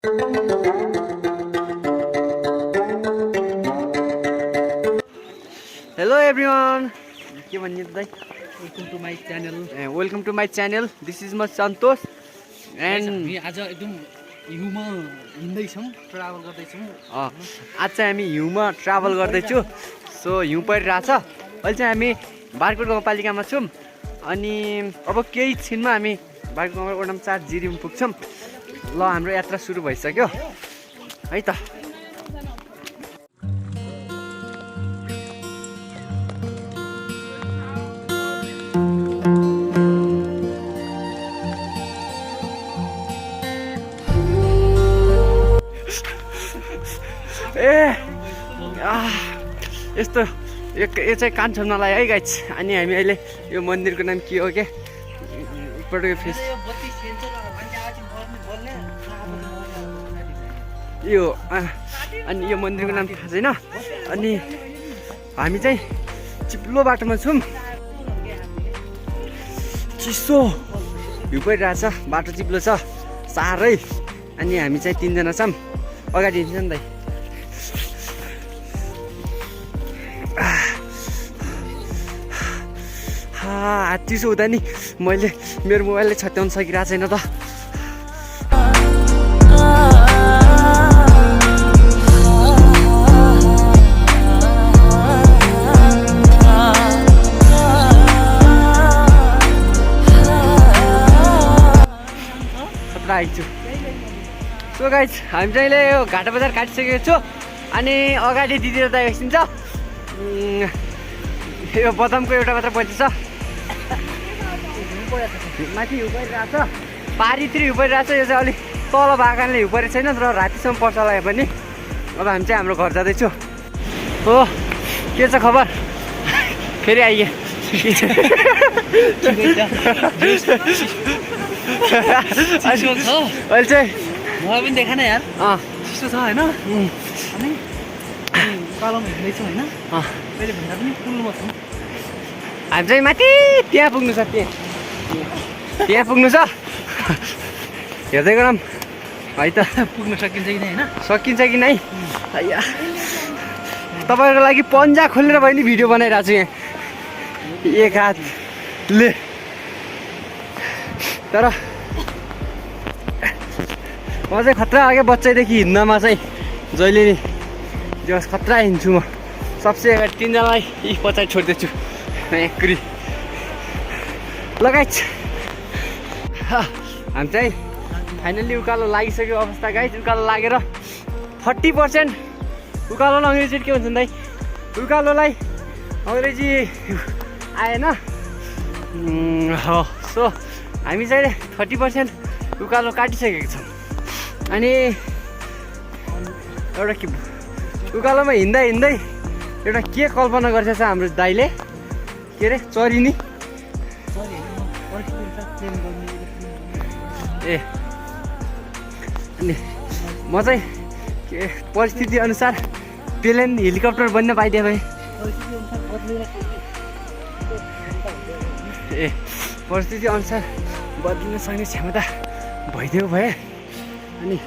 Hello everyone. के भन्ने दाइ? Welcome to my channel. Welcome to my channel. This is my Santosh and हामी आज एकदम हिउँमा हिँड्दै छौं, ट्राभल गर्दै छौं। आज चाहिँ हामी हिउँमा ट्राभल गर्दै छु। सो हिउँ परिरहेछ। अहिले चाहिँ हामी बारकोट गाउँपालिकामा छौं अनि अब केही छिनमा हामी बारकोट गाउँमा वडा नम्बर 4 जिरीमा पुग्छौं। ल हाम्रो यात्रा सुरु भइसक्यो है त। यस्तो यो चाहिँ कान्छोनालाई है गाइज। अनि हामी अहिले यो मन्दिरको नाम के हो के एकपल्टको फेस यो अनि यो मन्दिरको नाम थाहा छैन। अनि हामी चाहिँ चिप्लो बाटोमा छौँ। चिसो हिउँ परिरहेछ, बाटो चिप्लो छ साह्रै। अनि हामी चाहिँ 3 जना छौँ। अगाडि हिँड्छ नि दाइ। चिसो हुँदा नि मैले मेरो मोबाइलले छत्याउन सकिरहेको छैन त। खतरा आइछु। सो गाइज हामी चाहिँ अहिले यो घाटा बजार काटिसकेको छु। अनि अगाडि दिदी र दाइ एकछिन छ। यो बदामको एउटा मात्र बची छ। माथि हिउँ परिरहेछ, पारितिर हिउँ परिरहेछ। यो चाहिँ अलिक तल भएको कारणले हिउँ परेको छैन, तर रातिसम्म पर्छ होला पनि। अब हामी चाहिँ हाम्रो घर जाँदैछु। हो के छ खबर? फेरि आइए अहिले चाहिँ मलाई पनि देखा न यार। चिसो छ हैन? अनि कालोमा हिँड्दैछ हैन? मैले भन्दा पनि पुलमा छौँ। हामी चाहिँ माथि त्यहाँ पुग्नु छ। त्यहाँ पुग्नु छ। हेर्दै गरौँ है त पुग्न सकिन्छ कि हैन? सकिन्छ कि नै। तपाईँहरूको लागि पन्जा खोलेर पनि भिडियो बनाइरहेको छु यहाँ एक हातले। तर म चाहिँ खतरा आगे बच्चैदेखि हिँड्नमा चाहिँ जहिले नि जस खतरा हिँड्छु म। सबसे अगाडि 3 जनालाई यी पछाडि छोड्दैछु एक्री लगाइछ। हामी चाहिँ फाइनल्ली उकालो लागिसक्यो अवस्था गाइज। उकालो लागेर 40% उकालोलाई अङ्ग्रेजी के भन्छ दाइ? उकालोलाई अङ्ग्रेजी आएन। सो हामी चाहिँ 30% उकालो काटिसकेको छौँ। अनि एउटा के उकालोमा हिँड्दा हिँड्दै एउटा के कल्पना गर्छ हाम्रो दाइले? के अरे चरिनी ए। अनि म चाहिँ के परिस्थिति अनुसार प्लेन हेलिकप्टर बन्न पाइदिए भए। ए परिस्थिति अनुसार बदलिन सक्ने क्षमता भइदियो भए। अनि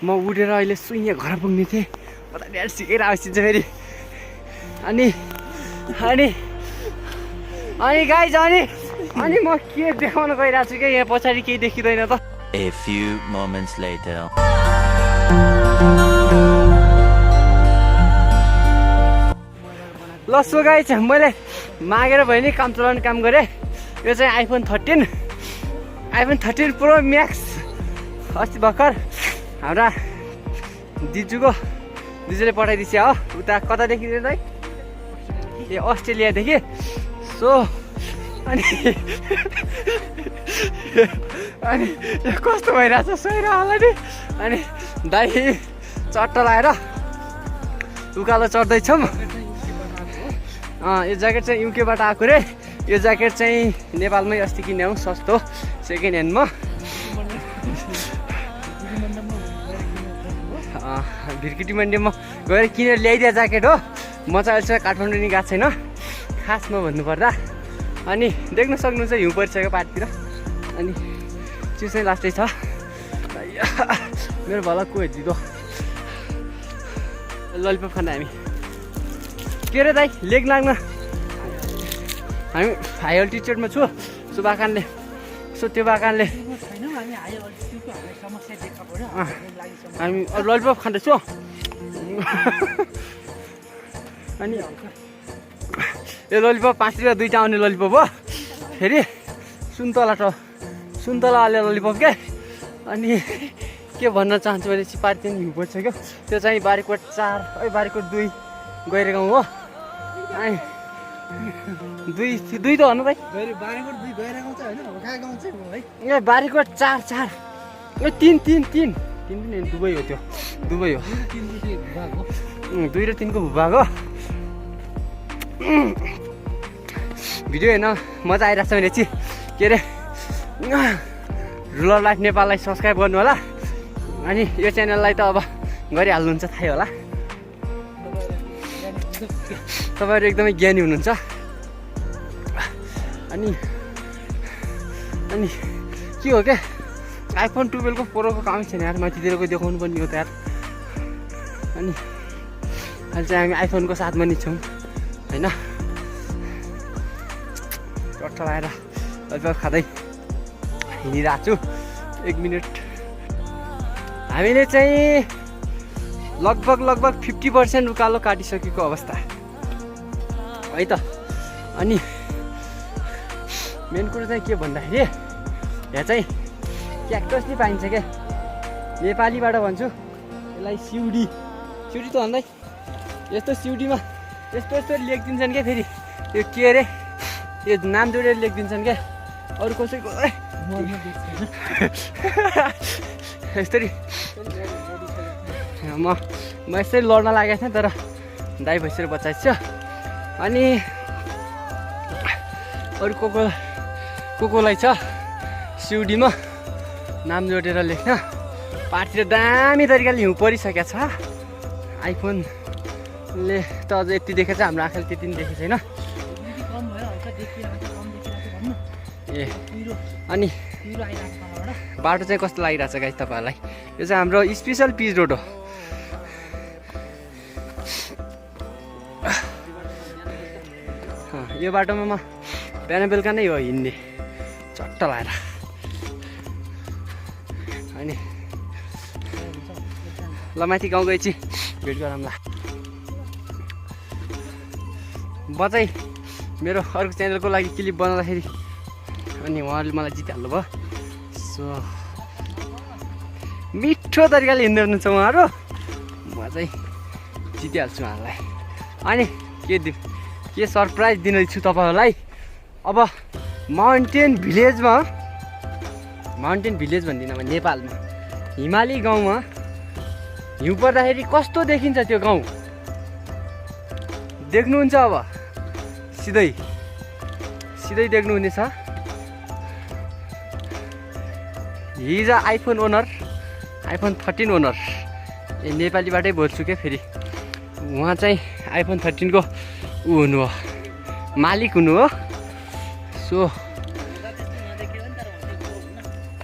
म उडेर अहिले सुइँ घर पुग्ने थिएँ। पता नि सिकेर आउँछ फेरि। अनि अनि अनि गाइज अनि म के देखाउन गइरहेको छु क्या यहाँ पछाडि केही देखिँदैन त। A few moments later. ल सो गाइज मैले मागेर भयो नि काम चलाउने काम गरेँ। यो चाहिँ आइफोन 13 प्रो म्याक्स अस्ति भर्खर हाम्रा दिजुले पठाइदिन्छ हो। उता कतादेखि दाइ? ए अस्ट्रेलियादेखि। सो अनि अनि कस्तो भइरहेछ सोहिर होला नि। अनि दाइ चट्ट लाएर उकालो चढ्दैछौँ। यो ज्याकेट चाहिँ युकेबाट आएको रे। यो ज्याकेट चाहिँ नेपालमै अस्ति किने हौ, सस्तो सेकेन्ड ह्यान्डमा। भिरकिटी मन्डीमा गएर किनेर ल्याइदिए ज्याकेट हो। म चाहिँ अहिलेसम्म काठमाडौँ नि गएको छैन खासमा भन्नुपर्दा। अनि देख्न सक्नुहुन्छ हिउँ परिसक्यो पाहाडतिर। अनि चिसो चाहिँ लास्टै छ। मेरो भला को हेरिदिँदो ललिपप खाँदा हामी के अरे दाइ लेग लाग्न हामी हाई अल्टिट्युडमा छु सुबा कारणले सो त्यो बाकारणले छैन हामी हाई अल्टिट्युडको हामीलाई समस्या देखा पर्यो हामी ललिपप खाँदैछु अनि यो ललिपप 5 रुपियाँ 2टा आउने ललिपप हो फेरि सुन्तला हाले ललिपप के अनि के भन्न चाहन्छु भने चिपारी चाहिँ हिउँ पर्छ क्या त्यो चाहिँ बारीकोट 4 बारीकोट 2 गएर गाउँ हो अनि दुई त भन्नु भाइ बारीकोट 2 गएर गाउँ चाहिँ होइन कहाँ गाउँ चाहिँ हो है ए बारीकोट 4 ए 3 पनि दुबई हो त्यो दुबई हो 2 र 3 को भूभाग हो भिडियो हेर्न मजा आइरहेको छ भने चाहिँ के अरे रुरल लाइफ नेपाललाई सब्सक्राइब गर्नु होला अनि यो च्यानललाई त अब गरिहाल्नुहुन्छ थाहै होला तपाईँहरू एकदमै ज्ञानी हुनुहुन्छ अनि के हो क्या आइफोन 12 को प्रोको काम छैन यार माथितिरको देखाउनु पर्ने हो त यार अनि अहिले चाहिँ हामी आइफोनको साथमा नि छौँ होइन टट्ट लगाएर ललिपप खाँदै हिँडिरहेको छु 1 मिनट हामीले चाहिँ लगभग 50% उकालो काटिसकेको अवस्था है त अनि मेन कुरो चाहिँ के भन्दाखेरि यहाँ चाहिँ क्याक्टस नि पाइन्छ क्या नेपालीबाट भन्छु यसलाई सिउडी त भन्दै यस्तो सिउडीमा यस्तो लेखिदिन्छन् क्या फेरि यो के अरे यो नाम जोडेर लेखिदिन्छन् क्या अरू कसैको यसरी म यसरी लड्न लागेको थिएँ तर दाइ भइसकेर बचाइछ अनि अरू कोकोलाई छ सिउडीमा नाम जोडेर लेख्न पार्टीले दामी तरिकाले हिउँ परिसकेको छ आइफोनले त अझ यति देखेको छ हाम्रो आँखाले त्यति पनि देखेको छैन ए अनि बाटो चाहिँ कस्तो लागिरहेछ गाइस तपाईँहरूलाई यो चाहिँ हाम्रो स्पेसल पिच रोड हो यो बाटोमा म बिहान बेलुका नै हो हिँड्ने चट्ट लाएर अनि ल माथि गाउँ गएपछि भेट गरौँला बचाइ मेरो अर्को च्यानलको लागि क्लिप बनाउँदाखेरि अनि उहाँहरूले मलाई जितिहाल्नु भयो सो मिठो तरिकाले हिँड्दै हुनुहुन्छ उहाँहरू म चाहिँ जितिहाल्छु उहाँहरूलाई अनि के सरप्राइज दिँदैछु तपाईँहरूलाई अब माउन्टेन भिलेज भन्दिनँ म नेपालमा हिमाली गाउँमा हिउँ पर्दाखेरि कस्तो देखिन्छ त्यो गाउँ देख्नुहुन्छ अब सिधै देख्नुहुनेछ हि इज आइफोन 13 ओनर ए नेपालीबाटै बोल्छु क्या फेरि उहाँ चाहिँ आइफोन 13 को ऊ हुनु हो मालिक हुनु हो सो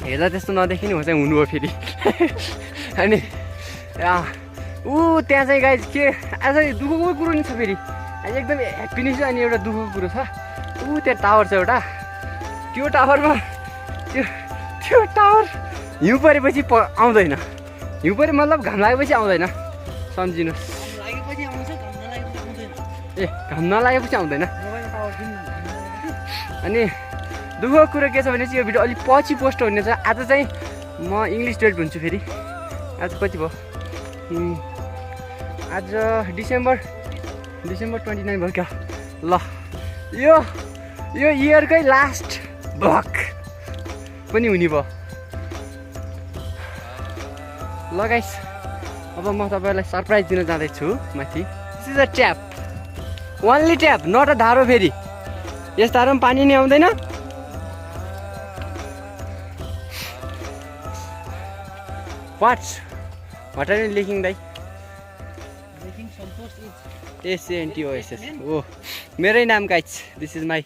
हेर्दा त्यस्तो नदेखिने हो चाहिँ हुनु हो फेरि अनि ऊ त्यहाँ चाहिँ गाइज के आज दुःखको कुरो नि छ फेरि एकदम ह्याप्पी नै छ अनि एउटा दुःखको कुरो छ ऊ त्यहाँ टावर छ एउटा त्यो टावरमा त्यो टावर हिउँ परेपछि आउँदैन हिउँ परे मतलब घाम लागेपछि आउँदैन सम्झिनुहोस् ए घाम नलागेपछि आउँदैन अनि दुःखको कुरो के छ भने चाहिँ यो भिडियो अलिक पछि पोस्ट हुनेछ आज चाहिँ म इङ्ग्लिस डेट हुन्छु फेरि आज कति भयो आज डिसेम्बर 29 भयो क्या ल यो इयरकै लास्ट ब्लग पनि हुने भयो ल गाइस अब म तपाईँहरूलाई सरप्राइज दिन जाँदैछु माथि this is a tap only tap not a धारो फेरि यस धारोमा पानी नै आउँदैन वाट आर यु लेखिङ दाइ SANTOSS ओ मेरै नाम guys this is my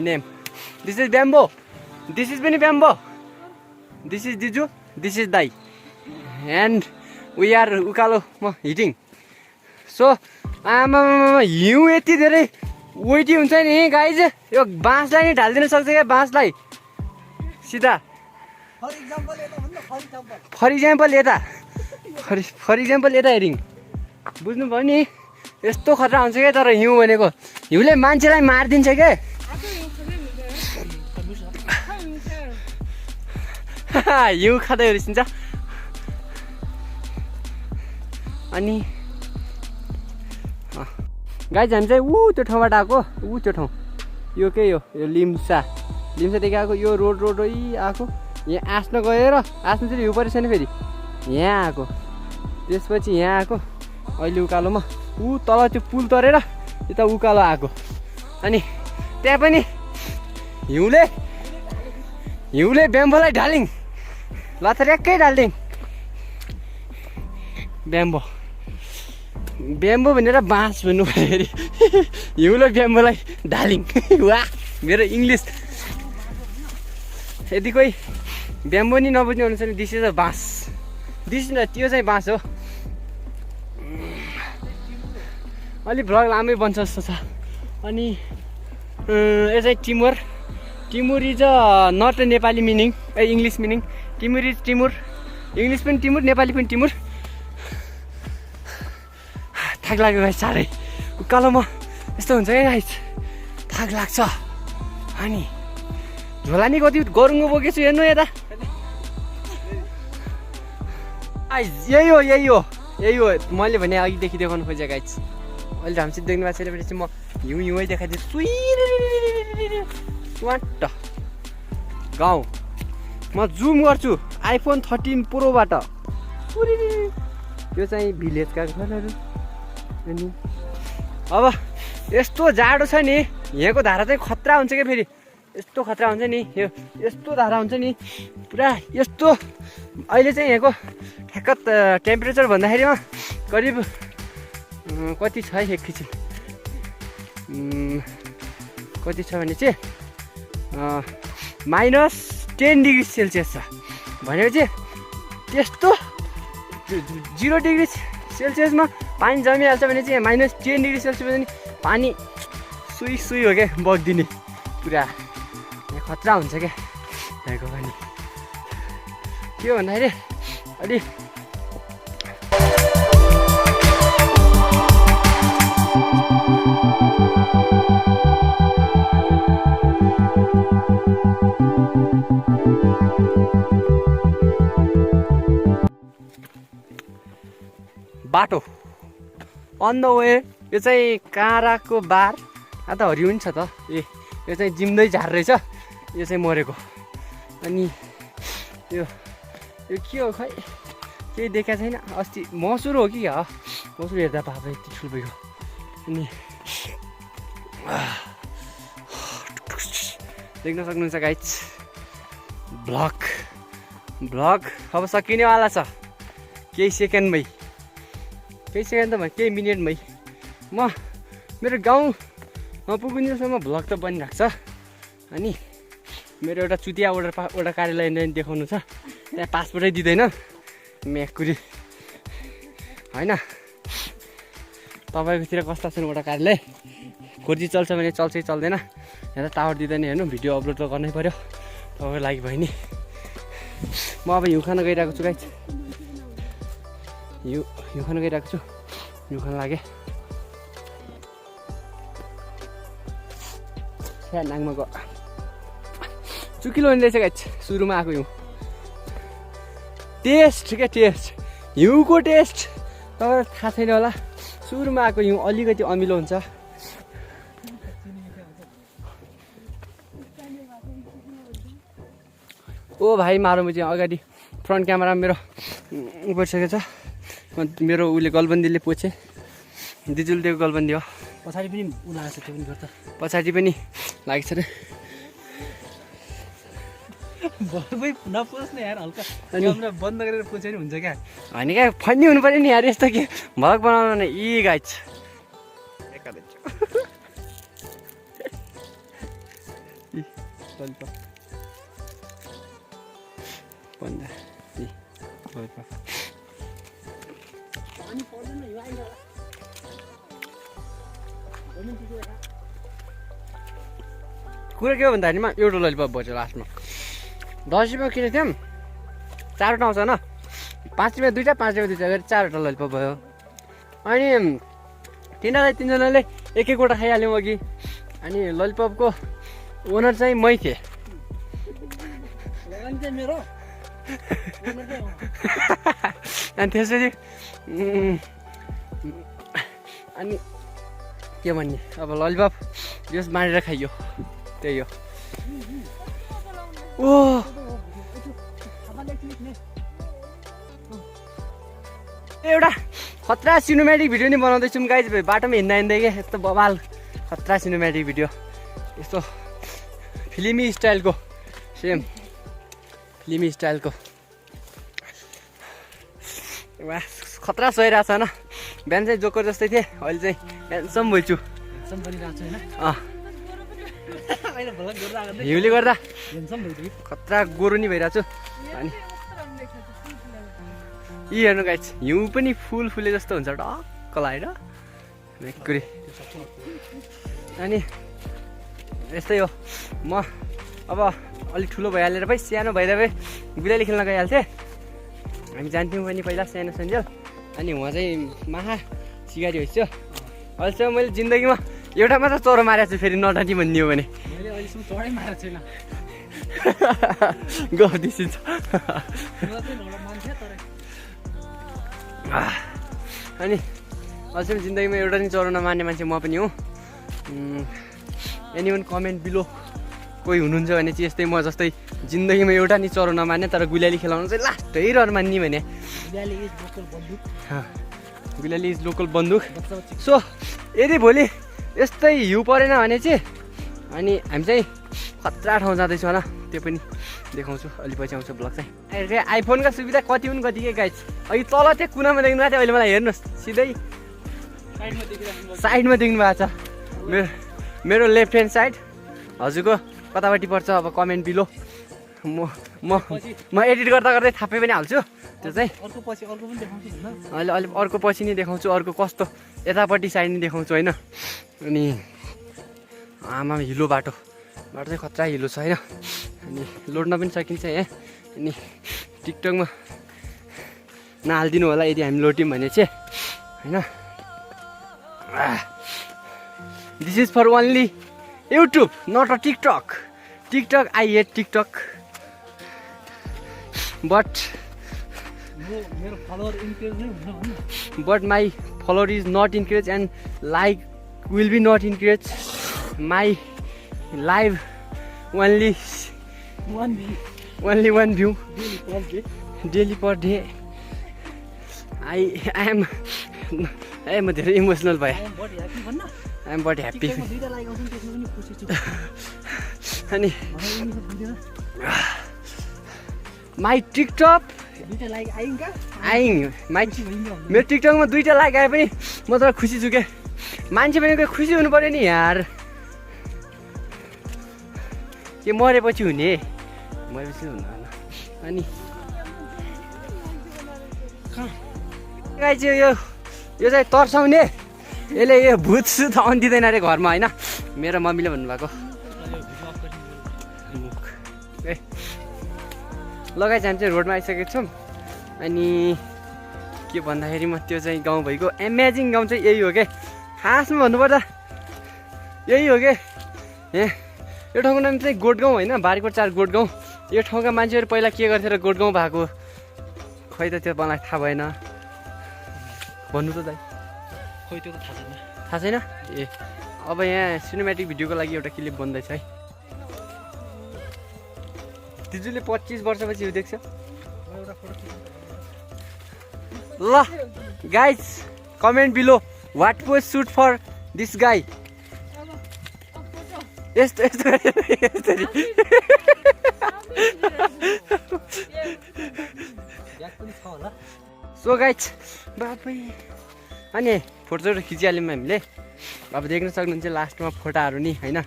name this is ब्याम्बो दिस इज पनि ब्याम्बो दिस इज दिजु दिस इज दाई एन्ड वी आर उकालोमा हिटिङ सो आमा हिउँ यति धेरै वेटी हुन्छ नि गाइज यो बाँसलाई नै ढालिदिन सक्छ क्या बाँसलाई सिधा फर इक्जाम्पल यता हेरिङ बुझ्नुभयो नि यस्तो खतरा हुन्छ क्या तर हिउँ भनेको हिउँले मान्छेलाई मारिदिन्छ क्या हिउँ खाँदै रिसिन्छ अनि गाइज हामी चाहिँ त्यो ठाउँबाट आएको त्यो ठाउँ यो के यो लिम्सादेखि आएको यो रोडै आएको यहाँ आस्न गएर आस्न चाहिँ हिउँ परेछ नि फेरि यहाँ आएको त्यसपछि यहाँ आएको अहिले उकालोमा तल त्यो पुल तरेर यता उकालो आएको अनि त्यहाँ पनि हिउँले ब्याम्बोलाई ढालिङ लथर्याक्कै ढालिदिङ ब्याम्बो भनेर बाँस भन्नु पऱ्यो फेरि हिउँले ब्याम्बोलाई ढालिङ वा मेरो इङ्ग्लिस यदि कोही ब्याम्बो नि नबुझ्ने हुनुहुन्छ भने दिस इज अ बाँस त्यो चाहिँ बाँस हो अलिक भ्लग लामै बन्छ जस्तो छ अनि यो चाहिँ टिमुर is a not a Nepali meaning English meaning टिमुर इज टिमुर इङ्ग्लिस पनि टिमुर नेपाली पनि टिमुर थाक लाग्यो गाइस साह्रै उकालोमा यस्तो हुन्छ क्या गाइस थाक लाग्छ अनि झोला नि कति गरुङ्गो बोकेको छु हेर्नु यता यही हो मैले भने अघिदेखि देखाउनु खोजेँ गाइस अहिले हामीसित देख्नु भएको छैन भने चाहिँ म हिउँ देखाइदिन्छु स्वाट गाउँ म जुम गर्छु आइफोन 13 प्रोबाट त्यो चाहिँ भिलेजका घरहरू अनि अब यस्तो जाडो छ नि यहाँको धारा चाहिँ खतरा हुन्छ क्या फेरि यस्तो खतरा हुन्छ नि यो यस्तो धारा हुन्छ नि पुरा यस्तो अहिले चाहिँ यहाँको ठ्याक्क टेम्परेचर भन्दाखेरिमा करिब कति छ है एकैछिन कति छ भने चाहिँ -10 डिग्री सेल्सियस छ भनेपछि त्यस्तो 0 डिग्री सेल्सियसमा पानी जमिहाल्छ भने चाहिँ -10 डिग्री सेल्सियस पनि पानी सुई हो क्या बग्दिने पुरा यहाँ खतरा हुन्छ क्या यहाँको पानी के भन्दाखेरि अलि बाटो अन द वे यो चाहिँ काँराको बार त हरियो पनि छ त यो चाहिँ जिम्दै झार रहेछ यो चाहिँ मरेको अनि यो के हो खै केही देखाएको छैन अस्ति मसुर हो कि मसुर हेर्दा बाबा यति ठुलो भइगयो अनि देख्न सक्नुहुन्छ गाइज ब्लग अब सकिनेवाला छ केही सेकेन्डमै केही मिनटमै म मेरो गाउँमा पुग्नेसम्म भ्लग त बनिरहेको छ अनि मेरो एउटा चुतिया वडा कार्यालय देखाउनु छ त्यहाँ पासपोर्टै दिँदैन म्याकुरी होइन तपाईँकोतिर कस्ता छन् वडा कार्यालय 4G चल्छ भने चल्छै चल्दैन यहाँ त टावर दिँदैन हेर्नु भिडियो अपलोड त गर्नै पर्यो तपाईँको लागि भयो नि म अब हिउँ खान गइरहेको छु गाइस हिउँ खान गइरहेको छु हिउँ खान लाग्यो नाङमा गयो चुकिलो हुने रहेछ गाइस सुरुमा आएको हिउँ टेस्ट हिउँको टेस्ट तपाईँलाई थाहा छैन होला सुरुमा आएको हिउँ अलिकति अमिलो हुन्छ ओ भाइ मारौँ चाहिँ अगाडि फ्रन्ट क्यामेरा मेरो परिसकेको छ मेरो उसले गलबन्दीले पोछे दिजुलले दिएको गलबन्दी हो पछाडि पनि उलाएको छ त्यो पनि गर्छ पछाडि पनि लागेको छ रे नपोच्ने यार हल्का क्यामेरा बन्द गरेर पोछे नि हुन्छ क्या होइन क्या फन्नी हुनु पऱ्यो नि यार यस्तो के भ्लग बनाउनु भने यी गाइज भन्दा कुरा के हो भन्दाखेरिमा एउटा ललिपप बच्यो लास्टमा 10 रुपियाँ किनेको थियौँ 4वटा आउँछ होइन 5 रुपियाँ 2टा 5 रुपियाँ 2टा गरी 4वटा ललिपप भयो अनि तिनीहरूलाई 3जनाले एक एकवटा खाइहाल्यौँ अघि अनि ललिपपको ओनर चाहिँ मै थिएँ अनि त्यसपछि अनि के भन्ने अब ललिपप जस बाँडेर खाइयो त्यही हो ओ एउटा खतरा सिनेमेटिक भिडियो नि बनाउँदैछौँ गाइज बाटोमा हिँड्दा हिँड्दै क्या यस्तो बवाल खतरा सिनेमेटिक भिडियो यस्तो फिल्मी स्टाइलको सेम फिल्मी स्टाइलको वाह खतरा सहिरहेको छ होइन बिहान चाहिँ जोकर जस्तै थिएँ अहिले चाहिँ ह्यान्डसम भइछु हिउँले गर्दा खतरा गोरु नि भइरहेको छु अनि यी हेर्नु गाइज हिउँ पनि फुले जस्तो हुन्छ टक्क लगाएर मेकुरी अनि यस्तै हो म अब अलिक ठुलो भइहालेर भाइ सानो भइदा भए गुलियाली खेल्न गइहाल्थेँ हामी जान्थ्यौँ पनि पहिला सानो सन्जेल अनि उहाँ चाहिँ महा सिकारी होइसक्यो अहिलेसम्म मैले जिन्दगीमा एउटा मात्र चरो मारेको छु फेरि नडटी भन्ने हो भने गफिसिन्छ अनि अहिलेसम्म जिन्दगीमा एउटा नि चरो नमान्ने मान्छे म पनि हो एनीवन कमेन्ट बिलो कोही हुनुहुन्छ भने चाहिँ यस्तै म जस्तै जिन्दगीमा एउटा नि चरो नमान्ने तर गुलियाली खेलाउनु चाहिँ लास्टै रहर मान्ने भने गुलियाली इज लोकल बन्दुक सो यदि भोलि यस्तै हिउँ परेन भने चाहिँ अनि हामी चाहिँ खतरा ठाउँ जाँदैछौँ होला त्यो पनि देखाउँछु अलि पछि आउँछ ब्लग चाहिँ आइफोनका सुविधा कति हुन् कतिकै गाइज अघि तल त्यो कुनामा देख्नु भएको थियो अहिले मलाई हेर्नुहोस् सिधै साइडमा देख्नु भएको छ मेरो लेफ्ट ह्यान्ड साइड हजुरको कतापट्टि पर्छ अब कमेन्ट बिलो म एडिट गर्दा गर्दै थापै पनि हाल्छु त्यो चाहिँ अहिले अहिले अर्को पछि नि देखाउँछु अर्को कस्तो यतापट्टि साइड नि देखाउँछु होइन अनि आमा हिलो बाटो चाहिँ खतरा हिलो छ होइन अनि लोड्न पनि सकिन्छ यहाँ अनि टिकटकमा नहालिदिनु होला यदि हामी लोट्यौँ भने चाहिँ होइन this is for only YouTube not a TikTok I hate TikTok but my follower is not encourage and like will be not encourage my live only 1 view daily per day I am म धेरै emotional भएँ I am body happy अनि my TikTok आइङ मेरो टिकटकमा 2टा like आए पनि म त खुसी छु क्या मान्छे पनि खुसी हुनु पऱ्यो नि यार के मरेपछि हुने मरेपछि हुनुहुन्न अनि चाहिँ यो चाहिँ तर्साउने यसले यो भुत सुत आउनु दिँदैन अरे घरमा होइन मेरो मम्मीले भन्नुभएको लगाइ हामी चाहिँ रोडमा आइसकेको छौँ अनि के भन्दाखेरि म त्यो चाहिँ गाउँ भइगयो एमेजिङ गाउँ चाहिँ यही हो क्या खासमा भन्नुपर्दा यही हो क्या यो ठाउँको नाम चाहिँ गोठगाउँ होइन बारीकोट 4 गोठगाउँ यो ठाउँका मान्छेहरू पहिला के गर्थ्यो र गोठगाउँ भएको खै त त्यो मलाई थाहा भएन भन्नु त दाइ खोइ त्यो त थाहा छैन ए अब यहाँ सिनेमेटिक भिडियोको लागि एउटा क्लिप बन्दैछ है दिजुले 25 वर्षपछि यो देख्छ ल guys comment below what pose suit for this guy यस्तो सो गाइज बाबै अनि फोटोसोटो खिचिहाल्यौँ हामीले अब देख्न सक्नुहुन्छ लास्टमा फोटाहरू नि होइन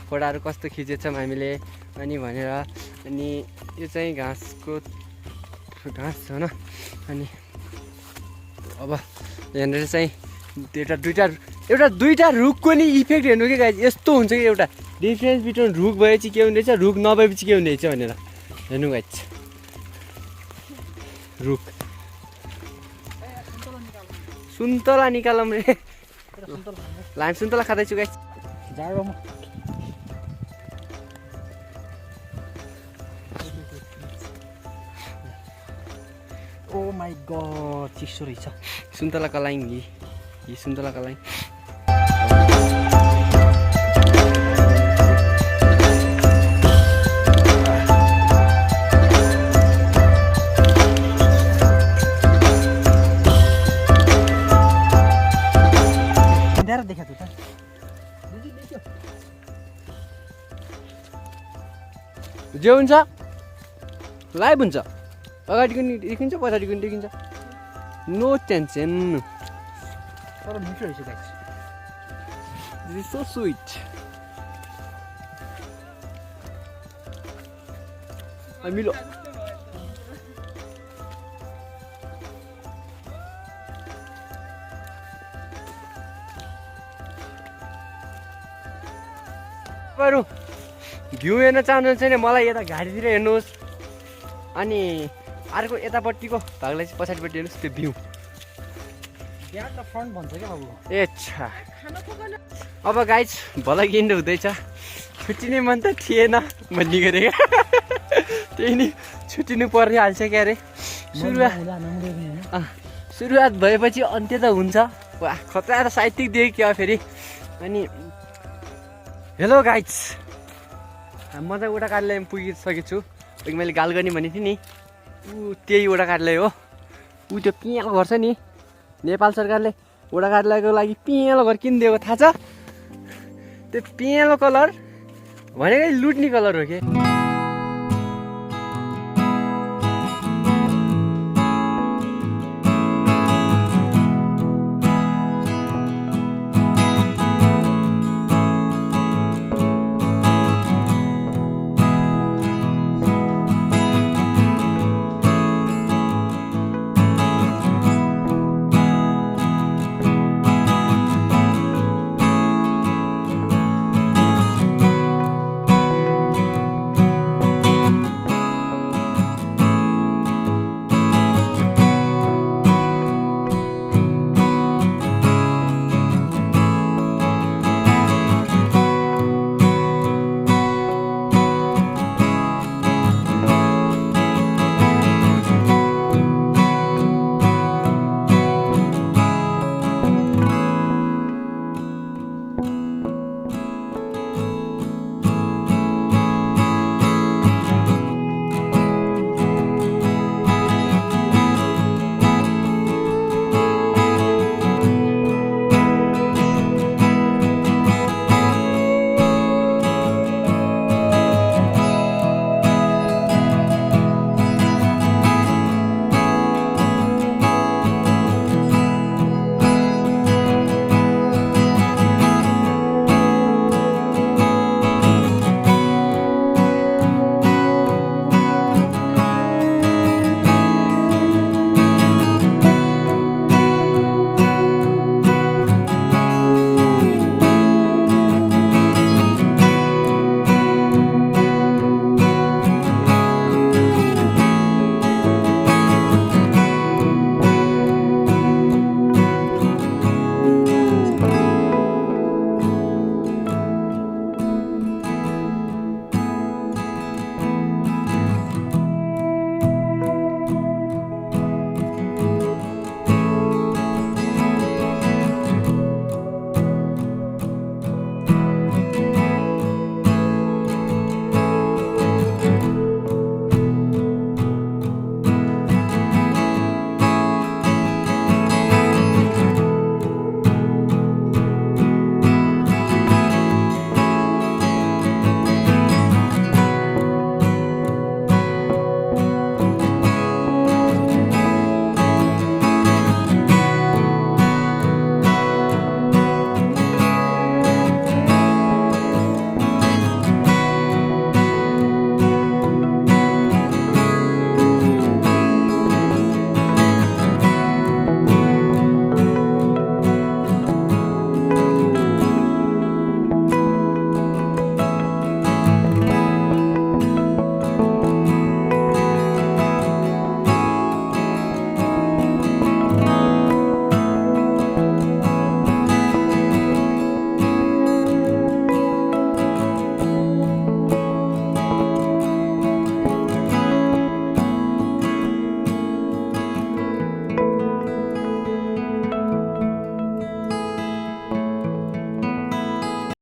फोटाहरू कस्तो खिचेछौँ हामीले अनि भनेर अनि यो चाहिँ घाँसको घाँस छ होइन अनि अब यहाँनिर चाहिँ एउटा दुईवटा रुखको नि इफेक्ट हेर्नु कि गाइज यस्तो हुन्छ कि एउटा डिफ्रेन्स बिट्विन रुख भएपछि के हुँदैछ रुख नभएपछि के हुँदैछ भनेर हेर्नु गाइज रुख सुन्तला निकालौँ रे लाइम सुन्तला खाँदैछु गाइज जाडोमा ओ माई गड चिसो रहेछ सुन्तला कलाइङ यी सुन्तला कलाइङ देखा त जे हुन्छ लाइभ हुन्छ अगाडिको नि देखिन्छ पछाडिको नि देखिन्छ नो टेन्सन तर मिठो रहेछ guys this is so sweet मिलो भ्यू हेर्न चाहनुहुन्छ भने मलाई यता घारीतिर हेर्नुहोस् अनि अर्को यतापट्टिको भागलाई चाहिँ पछाडिपट्टि हेर्नुहोस् त्यो भ्यू ब्याक त फ्रन्ट भन्छ क्या बाबु एच्छा अब गाइज भला गिन्ड हुँदैछ छुट्टिने मन त थिएन भन्ने गरे त्यही नि छुट्टिनु परिहाल्छ क्या अरे सुरुवात भएपछि अन्त्य त हुन्छ वा खतरा र साहित्यिक दिएँ क्या फेरि अनि हेलो गाइज म चाहिँ उडा कार्यालयमा पुगिसकेको छु अघि मैले गाल गर्ने भनेको थिएँ नि त्यही उडा कार्यालय हो त्यो पियाँको घर छ नि नेपाल सरकारले उडा कार्यालयको लागि पियाँलो घर किन दिएको थाहा छ त्यो पियाँलो कलर भनेकै लुट्ने कलर हो कि